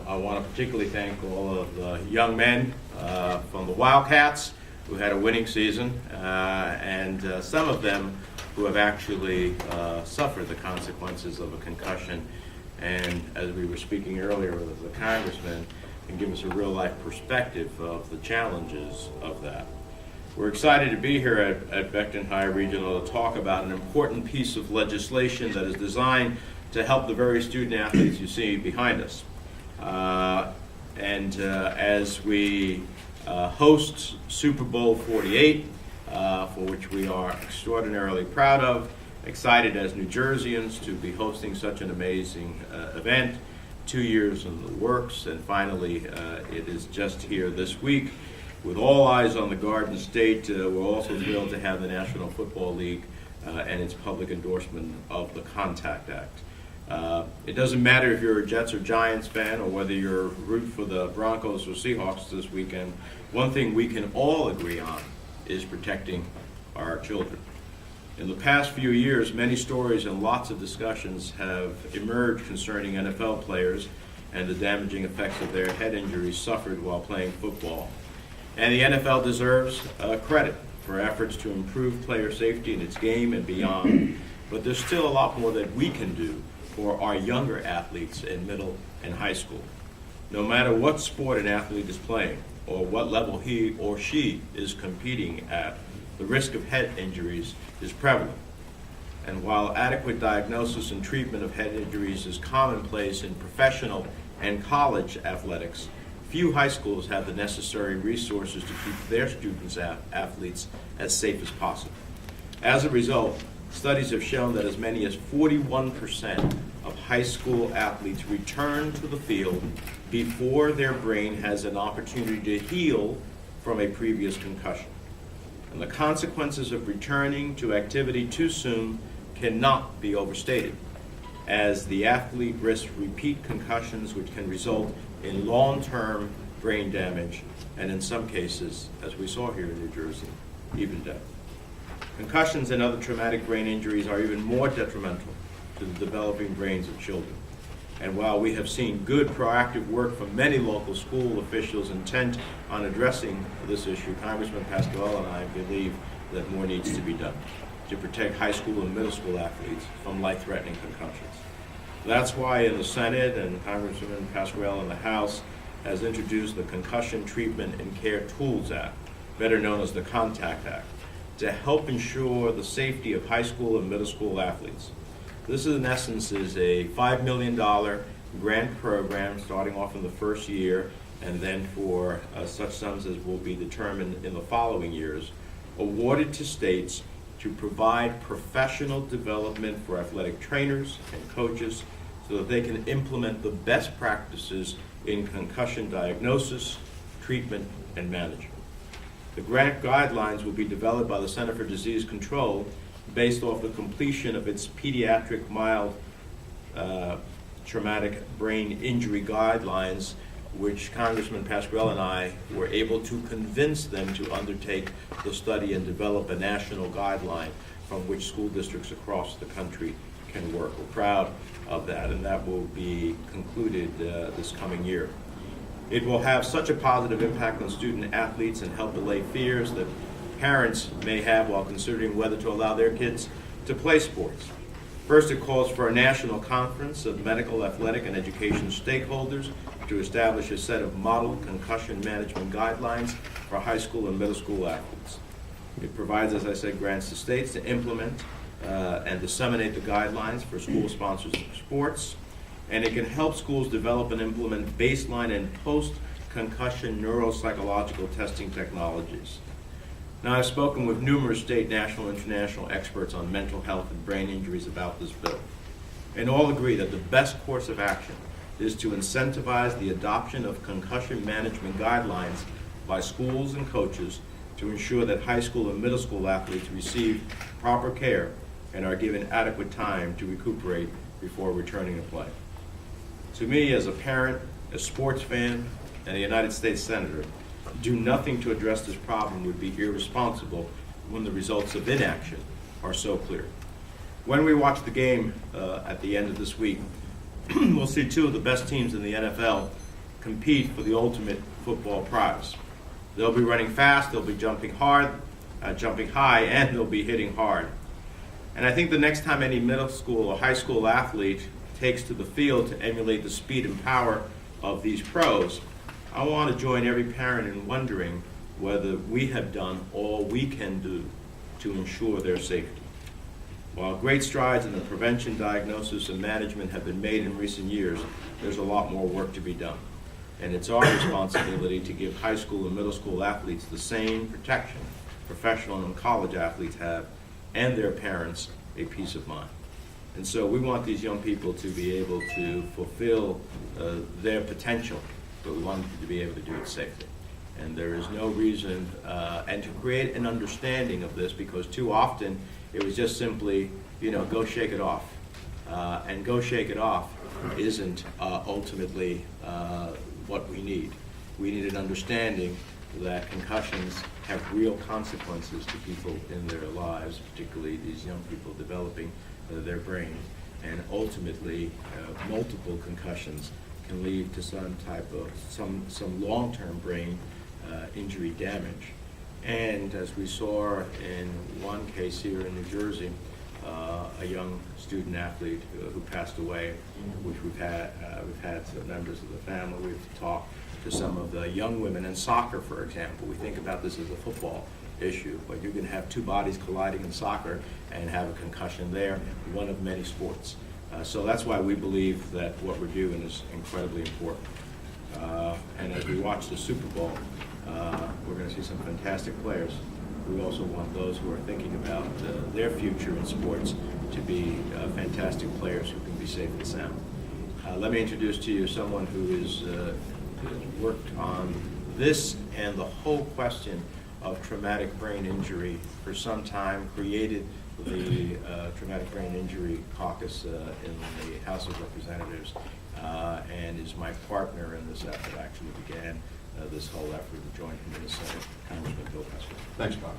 I want to particularly thank all of the young men from the Wildcats who had a winning season, and some of them who have actually suffered the consequences of a concussion. And as we were speaking earlier with the congressman, can give us a real-life perspective of the challenges of that. We're excited to be here at Beckton High Regional to talk about an important piece of legislation that is designed to help the very student athletes you see behind us. As we host Super Bowl 48, for which we are extraordinarily proud of, excited as New Jerseyans to be hosting such an amazing event, 2 years in the works, and finally it is just here this week. With all eyes on the Garden State, we're also thrilled to have the National Football League and its public endorsement of the ConTACT Act. It doesn't matter if you're a Jets or Giants fan or whether you're root for the Broncos or Seahawks this weekend, one thing we can all agree on is protecting our children. In the past few years, many stories and lots of discussions have emerged concerning NFL players and the damaging effects of their head injuries suffered while playing football. And the NFL deserves credit for efforts to improve player safety in its game and beyond. But there's still a lot more that we can do for our younger athletes in middle and high school. No matter what sport an athlete is playing or what level he or she is competing at, the risk of head injuries is prevalent. And while adequate diagnosis and treatment of head injuries is commonplace in professional and college athletics, few high schools have the necessary resources to keep their students athletes as safe as possible. As a result, studies have shown that as many as 41% of high school athletes return to the field before their brain has an opportunity to heal from a previous concussion. And the consequences of returning to activity too soon cannot be overstated, as the athlete risks repeat concussions which can result in long-term brain damage, and in some cases, as we saw here in New Jersey, even death. Concussions and other traumatic brain injuries are even more detrimental to the developing brains of children. And while we have seen good proactive work from many local school officials intent on addressing this issue, Congressman Pasquale and I believe that more needs to be done to protect high school and middle school athletes from life-threatening concussions. That's why in the Senate, and Congressman Pasquale in the House has introduced the Concussion Treatment and Care Tools Act, better known as the ConTACT Act, to help ensure the safety of high school and middle school athletes. This in essence is a $5 million grant program starting off in the first year, and then for such sums as will be determined in the following years, awarded to states to provide professional development for athletic trainers and coaches so that they can implement the best practices in concussion diagnosis, treatment, and management. The grant guidelines will be developed by the Center for Disease Control based off the completion of its pediatric mild traumatic brain injury guidelines, which Congressman Pasquale and I were able to convince them to undertake the study and develop a national guideline from which school districts across the country can work. We're proud of that, and that will be concluded this coming year. It will have such a positive impact on student athletes and help allay fears that parents may have while considering whether to allow their kids to play sports. First, it calls for a national conference of medical, athletic, and education stakeholders to establish a set of model concussion management guidelines for high school and middle school athletes. It provides, as I said, grants to states to implement and disseminate the guidelines for school-sponsored sports, and it can help schools develop and implement baseline and post-concussion neuropsychological testing technologies. Now, I've spoken with numerous state, national, and international experts on mental health and brain injuries about this bill, and all agree that the best course of action is to incentivize the adoption of concussion management guidelines by schools and coaches to ensure that high school and middle school athletes receive proper care and are given adequate time to recuperate before returning to play. To me, as a parent, a sports fan, and a United States Senator, do nothing to address this problem would be irresponsible when the results of inaction are so clear. When we watch the game at the end of this week, we'll see two of the best teams in the NFL compete for the ultimate football prize. They'll be running fast, they'll be jumping hard, jumping high, and they'll be hitting hard. And I think the next time any middle school or high school athlete takes to the field to emulate the speed and power of these pros, I want to join every parent in wondering whether we have done all we can do to ensure their safety. While great strides in the prevention, diagnosis, and management have been made in recent years, there's a lot more work to be done. And it's our responsibility to give high school and middle school athletes the same protection professional and college athletes have, and their parents a peace of mind. And so we want these young people to be able to fulfill their potential, but we want them to be able to do it safely. And there is no reason, and to create an understanding of this, because too often it was just simply, go shake it off. And go shake it off isn't ultimately what we need. We need an understanding that concussions have real consequences to people in their lives, particularly these young people developing their brain. And ultimately, multiple concussions can lead to some type of, some long-term brain injury damage. And as we saw in one case here in New Jersey, a young student athlete who passed away, which we've had some members of the family. We've talked to some of the young women in soccer, for example. We think about this as a football issue, but you can have two bodies colliding in soccer and have a concussion there, one of many sports. So that's why we believe that what we're doing is incredibly important. And as we watch the Super Bowl, we're going to see some fantastic players. We also want those who are thinking about their future in sports to be fantastic players who can be safe and sound. Let me introduce to you someone who has worked on this and the whole question of traumatic brain injury for some time, created the Traumatic Brain Injury Caucus in the House of Representatives, and is my partner in this effort. Actually began this whole effort and joined him in the Senate, Congressman Bill Pesky. Thanks, Bob.